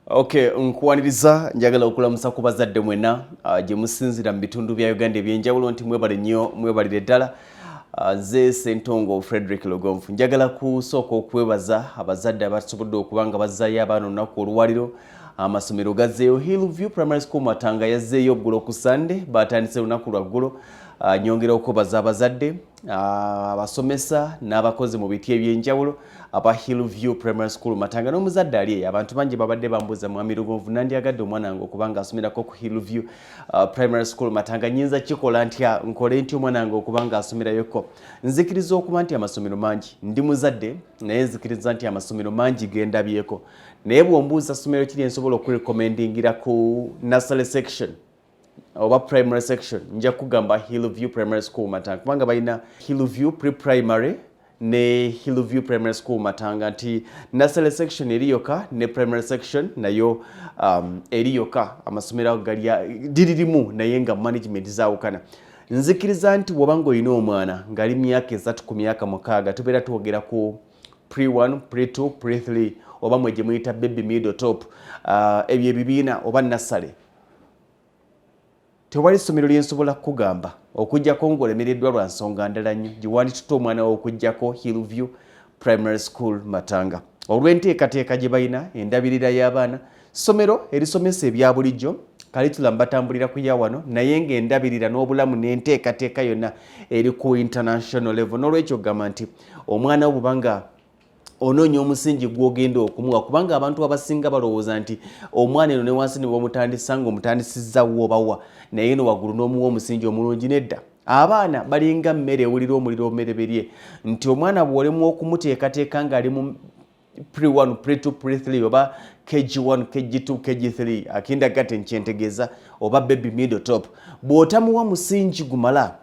Okay, nkuwaniriza njagala okulamusa ku bazadde mwena gye musinzira mu bitundu bya Uganda ebyenjawulo nti mwebale nnyo mwebalire ddala. Nze Ssentongo Frederick Logomfu njagala kusooka okwebaza abazadde abasobodde okuba nga bazzaayo abaana olunaku olwaliro. Amasomero gazzeeyo. Hillview Primary School Matanga yazzeeyo ggulo ku Sunday batandise lunaku lwa ggulo. Nyongera okwebaza abazadde abasomesa n'abakozi mu biti ebyenjawulo aba Hillview Primary School Matanga n'omuzadde ali eyo. Abantu bangi babadde bambuuza Mwami Lugomfu nandyagadde omwana wange okuba nga asomerako ku Hillview Primary School Matanga nyinza kikola ntya nkole ntya omwana wange okuba nga asomerayoko. Nzikiriza okuba nti amasomero mangi ndi muzadde naye nzikiriza nti amasomero mangi gendabyeko naye bw'ombuuza somero kiri ensobola okurecommendingira ku nursery section oba primary section nja kugamba Hillview Primary School Matanga kubanga balina Hillview Pre-Primary ne Hillview Primary School Matanga nti nursery section eriyoka ne primary section nayo eriyoka amasomero diririmu naye nga management zaawukana. Nzikiriza nti wabanga olina omwana ngali myaka 3 ku myaka 6 tubeera twogera ku pre-1, pre-2, pre-3 oba mwe gye muyita baby middle top ebyo ebibiina oba nursery. Tewali ssomero lyensobola kugamba okujjako ng'olemereddwa lwa nsonga ndala nnyo gye wandituta omwana wo okujjako Hillview Primary School Matanga olw'enteekateeka gye balina endabirira y'abaana ssomero erisomesa ebya bulijjo kalitula mbatambulira ku ya wano naye ng'endabirira n'obulamu n'enteekateeka yonna eri ku international level n'olwekyo gamba nti omwana wo bubanga onoonya omusingi gw'ogenda okumuwa kubanga abantu abasinga balowooza nti omwana eno ne wansi ne bw'omutandisa ng'omutandisizza wobawa naye no waggulu n'omuwa omusingi omulungi nedda. Abaana balinga mmere ewulira omuliro omumereberye nti omwana bw'olemu okumuteekateeka ng'ali mu pre-1, pre-2, pre-3 oba KG1, KG2, KG3 akindagate nkyentegeeza oba baby middle top bw'otamuwa musingi gumala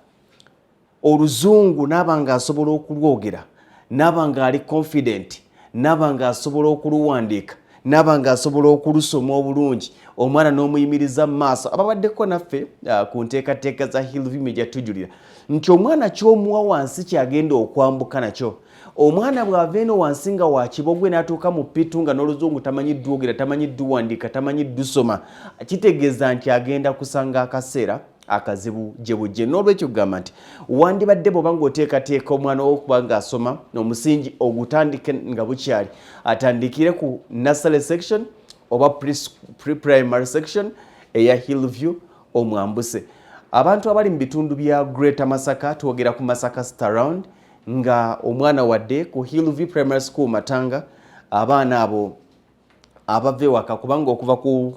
oluzungu n'aba ng'asobola okulwogera n'aba ng'ali confident n'aba ng'asobola okuluwandiika n'aba ng'asobola okulusoma obulungi omwana n'omuyimiriza mu maaso ababaddeko naffe ku nteekateeka za Hillview gye jatujulira nti omwana ky'omuwa wansi kyagenda okwambuka nakyo. Omwana bw'ava eno wansi nga wa kibogwe n'atuuka mu pitu nga n'oluzungu tamanyiddwa ogera tamanyiddwa wandiika tamanyiddwa soma kitegeeza nti agenda kusanga akaseera akazibu gye bujje. N'olwekyo kugamba nti wandibadde bw'oba ng'oteekateeka omwana wo okuba ng'asoma n'omusingi ogutandike nga bukyali atandikire ku nursery section oba pre-primary section eya Hillview omwambuse. Abantu abali mu bitundu bya Greater Masaka twogera ku Masaka Surround nga omwana wadde ku Hillview Primary School Matanga abaana abo abave waka kubanga okuva ku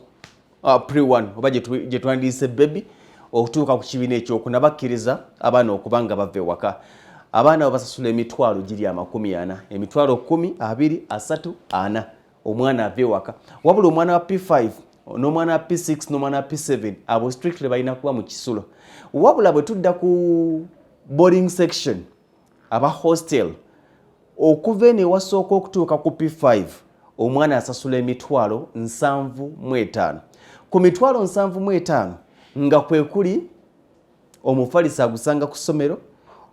pre-1 oba gye twandiyise baby okutuuka ku kibiina ekyokuna bakkiriza abaana okuba nga bava ewaka. Abaana abo basasula emitwalo giri 40 emitwalo 10, 20, 30, 40 omwana ava ewaka. Wabula omwana wa P5 n'omwana wa P6 n'omwana wa P7 abo strictly balina kuba mu kisulo. Wabula bwe tudda ku boarding section aba hostel okuva eno ewasooka okutuuka ku P5 omwana asasula emitwalo 75. Ku mitwalo 75 nga kwe kuli omufalisa agusanga ku ssomero,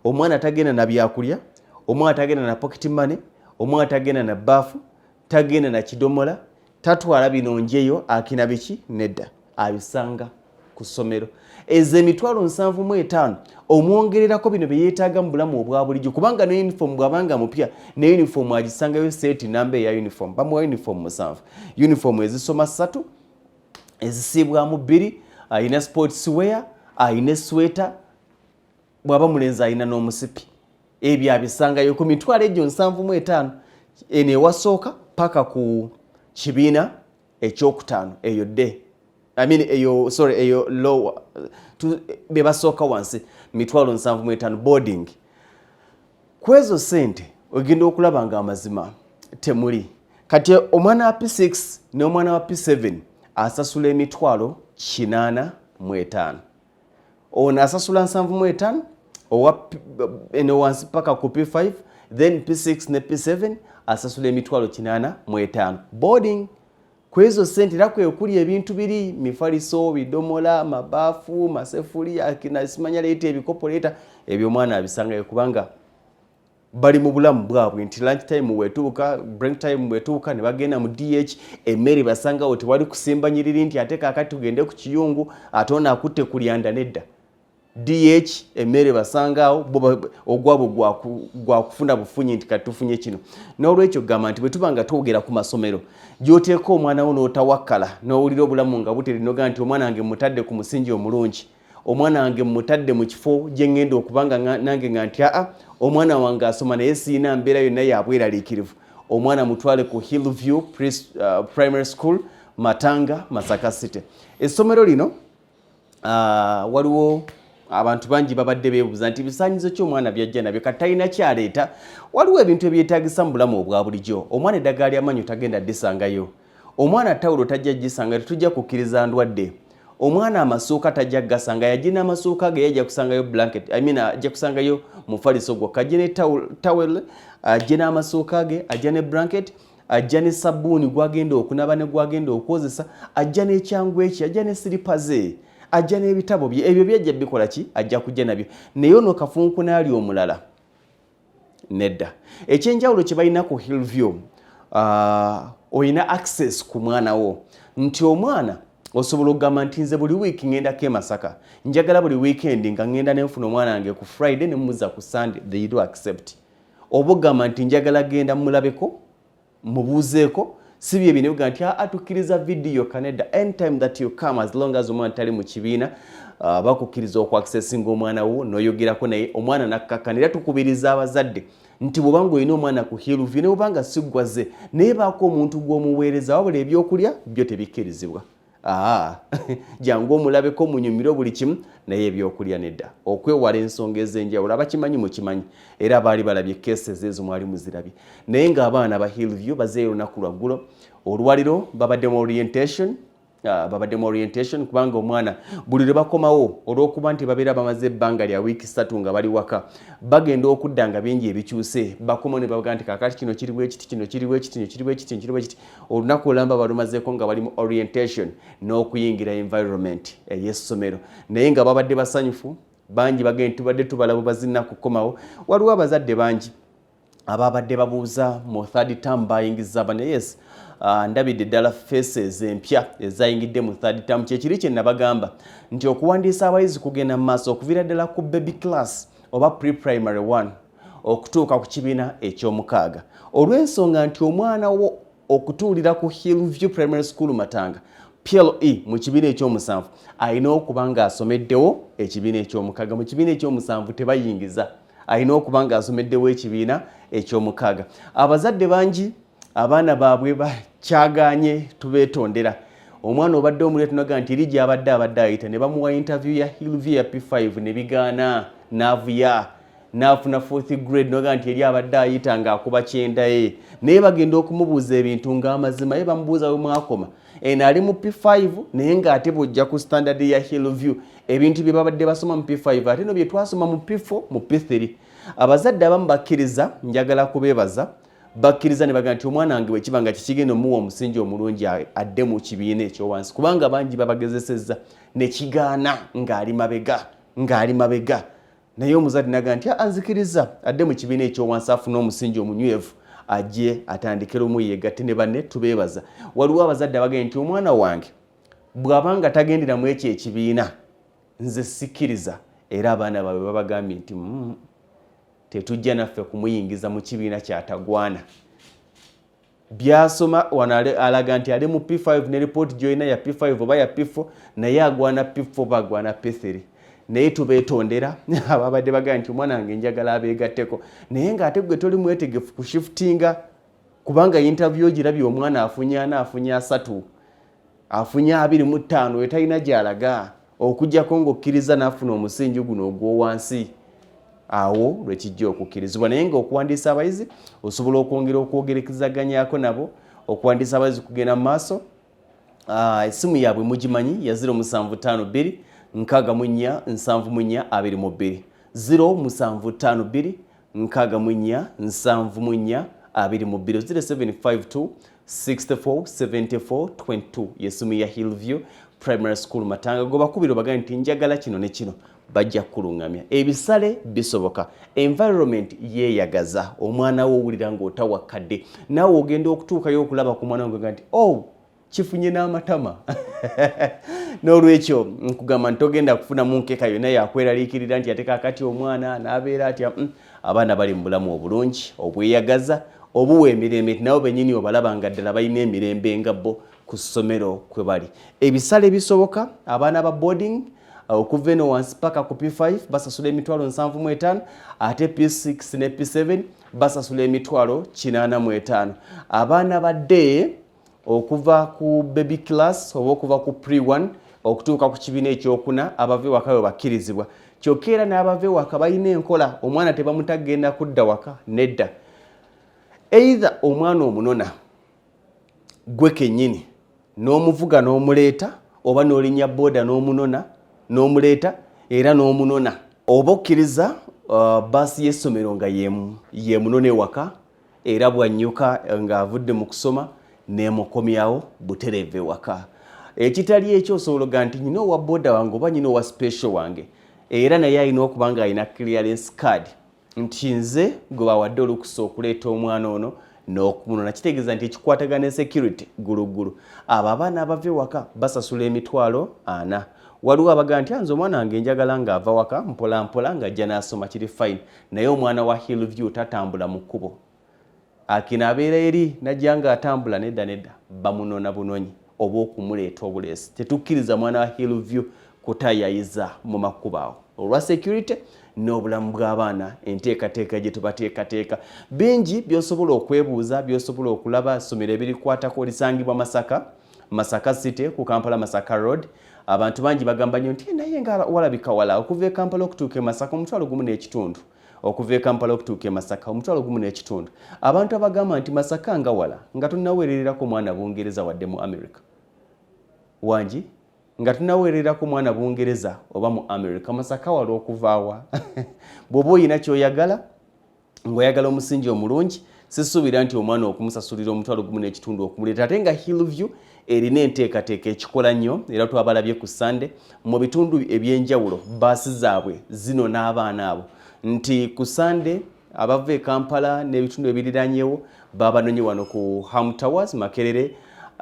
omwana tagenda na byakulya, omwana tagenda na pocket money, omwana tagenda na baafu, tagenda na kidomola, tatwala binonjeyo akina biki nedda abisanga ku ssomero. Ezo emitwalo 75 omwongererako bino bye yeetaaga mu bulamu obwa bulijjo kubanga ne uniform bw'abanga mupya ne uniform agisangayo set namba eya uniform bamuwa uniform 7 uniform ezisoma 3 ezisiibwamu 2 ayina sports wear ayina sweater bw'aba mulenzi ayina n'omusipi ebyo abisangayo ku mitwalo egyo 75 eno ewasooka paka ku kibiina ekyokutaano eyo de eyo lower be basooka wansi mitwalo 75 boarding. Kwezo sente ogenda okulaba nga amazima temuli kati omwana wa P6 n'omwana wa P7 asasula emitwalo 85 ono asasula 75 owa eno wansi paka ku P5 then P6 ne P7 asasula emitwalo 85 boarding. Kwezo sente era kwe kuli ebintu biri mifaliso bidomola mabaafu masefuli akina simanya leeta ebikopo leeta ebyo mwana abisangayo kubanga bali mu bulamu bwabwe nti lunch time wetuuka break time wetuuka ne bagenda mu DH emmere basangawo tewali kusimba nyiriri nti ate kaakati tugende ku kiyungu ate ono akutte ku lyanda nedda. DH emmere basangawo ogwabo gwa kufuna bufunyi nti kati tufunye kino. N'olwekyo gamba nti bwe tuba nga twogera ku masomero gy'oteeka omwana wo n'otawakkala n'owulira obulamu nga buteri noga nti omwana wange mutadde ku musingi omulungi, omwana wange mutadde mu kifo gye ngenda okubanga nange nga nti omwana wange asoma naye siina mbeera yonna ya bweraliikirivu, omwana mutwale ku Hillview Primary School Matanga, Masaka City. Essomero lino waliwo abantu bangi babadde beebuuza nti bisaanyizo ky'omwana byajja nabyo kati talina kyaleeta. Waliwo ebintu ebyetaagisa mu bulamu obwa bulijjo. Omwana eddagala ly'amannyo tagenda ddisangayo, omwana tawulo tajja gisanga, tetujja kukkiriza ndwadde. Omwana amasuuka tajja gasanga, yagina amasuuka ge yajja kusangayo blanket, ajja kusangayo mufaliso gwokka, ajja ne towel, ajja n'amasuuka ge, ajja ne blanket, ajja ne sabbuuni gwagenda okunaba ne gwagenda okwozesa, ajja n'ekyangu eki, ajja ne siripa ze, ajja n'ebitabo bye. Ebyo byajja bikola ki? Ajja kujja nabyo. Naye ono kafunkuna ali omulala nedda. Ekyenjawulo kye balina ku Hillview, olina access ku mwana wo nti omwana osobola okugamba nti nze buli wiiki ngendako e Masaka, njagala buli weekend nga ngenda ne nfuna omwana wange ku Friday ne mmuza ku Sunday. They do accept. Oba ogamba nti njagala genda mulabeko mubuuzeeko, si bye bino biga nti atukkiriza video Canada anytime that you come as long as omwana tali mu kibiina bakukkiriza okwaccessinga omwana wo n'oyogerako naye omwana nakkakkanira. Tukubiriza abazadde nti bw'obanga olina omwana ku Hillview ne bw'obanga siggwaze naye baako omuntu gw'omuweereza wabula ebyokulya byo tebikkirizibwa. Jangu omulabeko munyumiro buli kimu naye ebyokulya nedda. Okwewala ensonga ez'enjawulo abakimanyi mukimanyi era baali balabye cases ezo mwali muzirabye. Naye ng'abaana ba Hillview bazeeyo olunaku lwaggulo olwaliro babadde mu orientation kubanga omwana buli lwe bakomawo olw'okuba nti babeera bamaze ebbanga lya wiiki 3 nga bali waka bagenda okudda nga bingi ebikyuse bakomawo ne bavuga nti kaakati kino kiri bwe kiti, kino kiri bwe kiti, kino kiri bwe kiti, kino kiri bwe kiti. Olunaku olamba balumazeeko nga bali mu orientation n'okuyingira environment ey'essomero naye nga babadde basanyufu bangi bagenda tubadde tubalabo bazina kukomawo. Waliwo abazadde bangi ababadde babuuza mu third term bayingiza bane. Yes, ndabidde ddala faces empya ezayingidde mu third term. Kyekiri kye nabagamba nti okuwandiisa abayizi kugenda mu maaso okuviira ddala ku baby class oba pre-primary 1 okutuuka ku kibiina eky'omukaaga, olw'ensonga nti omwana wo okutuulira ku Hillview Primary School Matanga PLE mu kibiina eky'omusanvu alina okuba nga asomeddewo ekibiina eky'omukaaga. Mu kibiina eky'omusanvu tebayingiza, alina okuba nga asomeddewo ekibiina eky'omukaaga. Abazadde bangi abaana baabwe bakyaganye tubeetondera. Omwana obadde omuleeta noga nti eri gy'abadde ayita ne bamuwa interview ya Hillview ya P5 ne bigaana n'avuya n'afuna 4th grade noga nti eri abadde ayita ng'akuba kyenda ye naye bagenda okumubuuza ebintu ng'amazima ye bamubuuza we mwakoma eno ali mu P5 naye ng'ate bw'ojja ku standard ya Hillview ebintu bye babadde basoma mu P5 ate no bye twasoma mu P4 mu P3. Abazadde abamu bakkiriza, njagala kubeebaza, bakkiriza ne bagamba nti omwana wange bwe kiba nga kikigenda omuwa omusingi omulungi adde mu kibiina ekyowansi kubanga bangi babagezesezza ne kigaana ng'ali mabega naye omuzadde naga nti anzikiriza adde mu kibiina ekyowansi afuna omusingi omunywevu ajje atandike lumu yeegatte ne banne tubeebaza. Waliwo abazadde abagamba nti omwana wange bw'abanga tagendera mu ekyo ekibiina nze sikkiriza, era abaana baabwe babagambye nti tetujja naffe kumuyingiza mu kibiina kyatagwana. Byasoma wano alaga nti ali mu P5 ne report joina ya P5 oba ya P4 naye agwana P4 bagwana P3 naye tubeetondera ababadde bagamba nti omwana wange njagala abeegatteko naye ng'ate gwe toli mwetegefu ku shiftinga kubanga interview ogirabye omwana afunya 3 afunya 25 etalina gy'alaga okujjako ng'okkiriza n'afuna omusingi guno ogw'owansi. Awo lwekijja okukkirizibwa naye ng'okuwandiisa abayizi osobola okwongera okwogerekezaganyako nabo okuwandiisa abayizi kugenda mu maaso. Essimu yaabwe mugimanyi ya 0752 64 74 22 0752 64 74 22 0752 64 74 22 yessimu ya Hillview Primary School Matanga. Goba kubiro bagani nti njagala kino ne kino bajja kulungamya. Ebisale bisoboka, environment yeeyagaza, omwana wo owulira ng'otawakadde, naawe ogenda okutuukayo okulaba ku mwana wange nti kifunye n'amatama. N'olwekyo nkugamba nti togenda kufunamu nkeeka yonna yakweraliikirira nti ate kaakati omwana n'abeera atya. Abaana bali mu bulamu obulungi obweyagaza obuwa emirembe, nabo bennyini obalaba nga ddala balina emirembe nga bo ku ssomero kwe bali. Ebisale bisoboka, abaana ba boarding okuva eno wansi paka ku P5 basasula emitwalo 75, ate P6 ne P7 basasula emitwalo 85. Abaana ba day okuva ku baby class oba okuva ku pre-1 okutuuka ku kibiina ekyokuna abave waka we bakkirizibwa. Kyokka era n'abave waka balina enkola, omwana tebamutagenda kudda waka nedda. Either omwana omunona gwe kennyini n'omuvuga n'omuleeta, oba n'olinnya booda n'omunona n'omuleeta era n'omunona, oba okkiriza baasi y'essomero nga ye munone waka era bw'annyuka ng'avudde mu kusoma n'emukomyawo butereeve waka. Ekitali ekyo osobola nti nyina owa booda wange oba nyina owa special wange era naye alina okuba nga alina clearance card nti nze gwe bawadde olukusa okuleeta omwana ono n'okumunona. Kitegeeza nti ekikwatagana ne security gulugulu. Abo abaana abava waka basasula emitwalo 40. Waliwo abaga nti nze omwana wange njagala ng'ava waka mpola mpola ng'ajja n'asoma, kiri fine, naye omwana wa Hillview tatambula mu kkubo. Akina abeera eri najja ng'atambula nedda bamunona bunonyi oba okumuleeta obuleesi. Tetukkiriza mwana wa Hillview kutayayiza mu makubo awo olwa security n'obulamu bw'abaana. Enteekateeka gye tubateekateeka bingi by'osobola okwebuuza, by'osobola okulaba. Essomero ebirikwatako lisangibwa Masaka City ku Kampala Masaka Road. Abantu bangi bagamba nnyo nti naye nga walabika wala okuva e Kampala okutuuka e Masaka omutwalo gumu n'ekitundu, okuva e Kampala okutuuka e Masaka omutwalo gumu n'ekitundu. Abantu abagamba nti Masaka nga wala nga tunnaweerererako mwana Bungereza wadde mu America. Wangi nga tunnaweerererako mwana Bungereza oba mu America, Masaka wala okuvaawa. Bw'oba oyina ky'oyagala ng'oyagala omusingi omulungi, sisuubira nti omwana okumusasulira omutwalo gumu n'ekitundu okumuleeta. Ate nga Hillview erina enteekateeka ekikola nnyo era twabalabye ku Sunday mu bitundu eby'enjawulo baasi zaabwe zino n'abaana abo nti ku Sunday abava e Kampala n'ebitundu ebiriranyewo babanonye wano ku Ham Towers Makerere,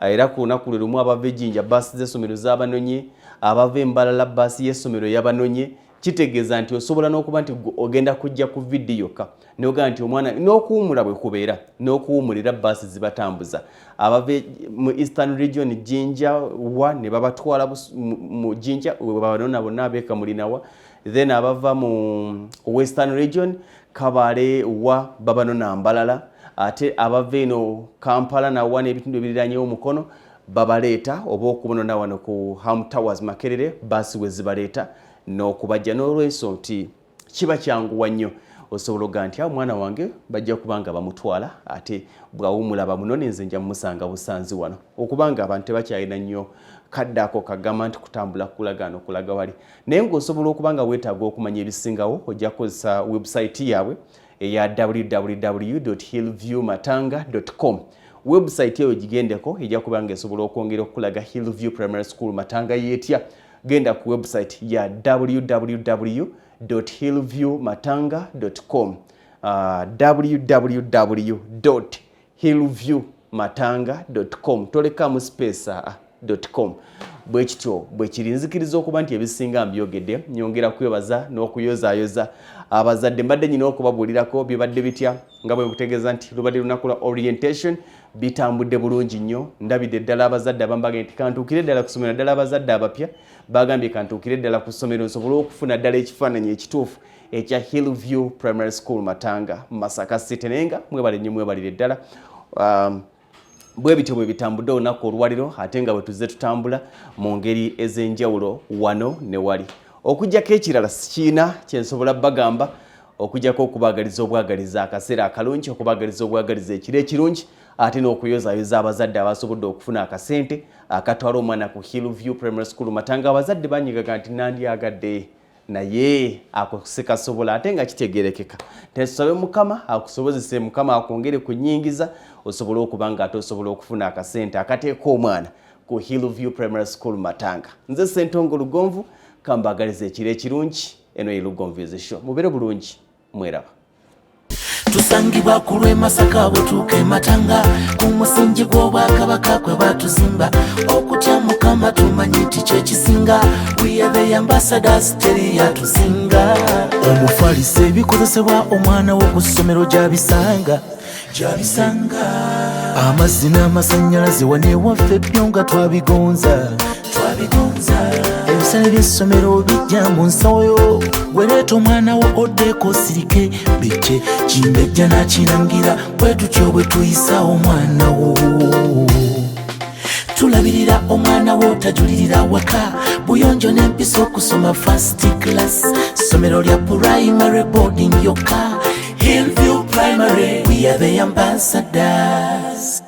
era ku lunaku lwe lumu abava Ejjinja baasi z'essomero z'abanonye, abava Embalala baasi y'essomero y'abanonye. Kitegeeza nti osobola n'okuba nti ogenda kujja ku vidiyo ka n'ogamba nti omwana n'okuwumula bwe kubeera n'okuwumulira baasi zibatambuza. Abava mu Eastern Region Jinja wa ne babatwala mu Jinja babanona bonna abeeka mulinawa, then abava mu Western Region Kabale wa babanona Mbalala, ate abava eno Kampala nawa n'ebitundu ebiriranyewo Mukono babaleeta oba okubonona wano ku Ham Towers Makerere baasi we zibaleeta n'okubajja. N'olw'ensonga nti kiba kyanguwa nnyo osobola okuga nti mwana wange bajja kuba nga bamutwala, ate bw'awumula bamunone nze nja mumusanga busanzi wano, okubanga abantu tebakyalina nnyo kadde ako kagamba nti kutambula kulagaano kulaga wali. Naye ng'osobola okuba nga weetaaga okumanya ebisingawo, ojja kukozesa website yaabwe eya www.hillviewmatanga.com. Website eyo gigendeko ejja kuba nga esobola okwongera okulaga Hillview Primary School Matanga yeetya. Genda ku website ya www.hillviewmatanga.com, www.hillviewmatanga.com, tolekamu space .com. Bwe kityo bwe kiri. Nzikiriza okuba nti ebisinga mbyogedde, nyongera kwebaza n'okuyozaayoza abazadde. Mbadde nyina okubabuulirako bibadde bitya nga bwe kutegeeza nti lubadde lunaku lwa orientation bitambudde bulungi nnyo. Ndabidde ddala abazadde abambaga nti kantuukire ddala ku ssomero, ddala abazadde abapya bagambye kantuukire ddala ku ssomero nsobole okufuna ddala ekifaananyi ekituufu ekya Hillview Primary School Matanga Masaka City. Naye nga mwebale nnyo, mwebalire ddala. Bwe bityo bwe bitambudde olunaku olwaliro, ate nga bwe tuzze tutambula mu ngeri ez'enjawulo wano ne wali. Okuggyako ekirala sikiina kye nsobola bagamba, okuggyako okubaagaliza obwagaliza akaseera akalungi, okubaagaliza obwagaliza ekiro ekirungi, ate n'okuyozaayoza abazadde abasobodde okufuna akasente akatwala omwana ku Hillview Primary School Matanga. Abazadde banyigaga nti nandyagadde naye ako sikasobola, ate nga kitegerekeka. Tetusabe Mukama akusobozese, Mukama akwongere ku nnyingiza osobola okuba nga ate osobola okufuna akasente akateeka omwana ku Hillview Primary School Matanga. Nze Ssentongo Lugonvu, kambagaliza ekiro ekirungi eno ye Lugonviizi Show mubeere bulungi mweraba tusangibwa ku lw'e Masaka bwetuuka e Matanga ku musingi gw'Obwakabaka kwe batuzimba okutya Mukama tumanyi nti kyekisinga we are the ambassadors teri yatusinga omufalisa ebikozesebwa omwana wo ku ssomero gy'abisanga amazzi n'amasannyalaze waneewaffe byo nga twabigonza ebisale by'essomero bijja mu nsawo wereeta omwana wo oddeeko sirike bijje kimbejja n'akirangira bwe tutyo bwe tuyisa omwana wo tulabirira omwana wo tajulirira waka buyonjo n'empisa okusoma first class ssomero lya primary boarding yokka Hillview Primary we are the ambassadors